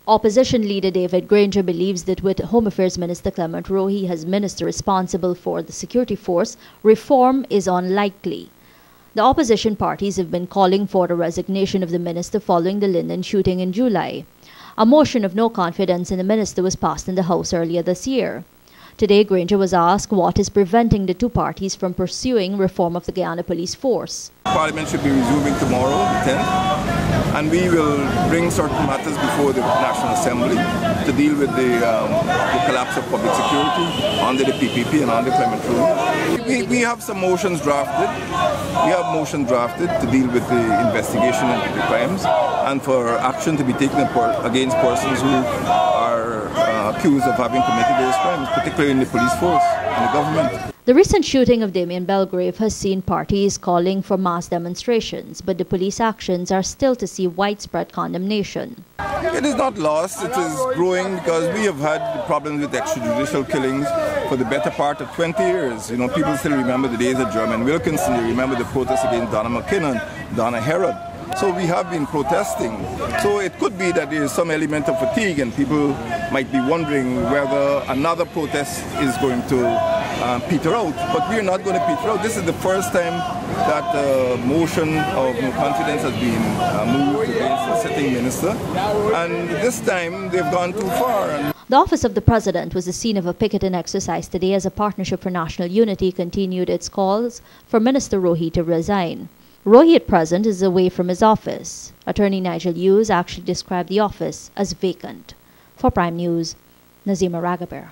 Opposition leader David Granger believes that with Home Affairs Minister Clement Rohee as minister responsible for the security force, reform is unlikely. The opposition parties have been calling for the resignation of the minister following the Linden shooting in July. A motion of no confidence in the minister was passed in the House earlier this year. Today, Granger was asked what is preventing the two parties from pursuing reform of the Guyana police force. Parliament should be resuming tomorrow, the 10th, and we will bring certain matters before the National Assembly to deal with the collapse of public security under the PPP and under Clement Rohee. We have some motions drafted. We have motions drafted to deal with the investigation into the crimes and for action to be taken against persons who are accused of having committed those crimes, particularly in the police force and the government. The recent shooting of Damien Belgrave has seen parties calling for mass demonstrations, but the police actions are still to see widespread condemnation. It is not lost, it is growing because we have had problems with extrajudicial killings for the better part of 20 years. You know, people still remember the days of German Wilkinson, they remember the protests against Donna McKinnon, Donna Herod. So we have been protesting. So it could be that there is some element of fatigue and people might be wondering whether another protest is going to peter out. But we are not going to peter out. This is the first time that a motion of no confidence has been moved against the sitting minister. And this time they've gone too far. The office of the president was the scene of a picketing exercise today as a Partnership for National Unity continued its calls for Minister Rohee to resign. Rohee at present is away from his office. Attorney Nigel Hughes actually described the office as vacant. For Prime News, Nazima Ragaber.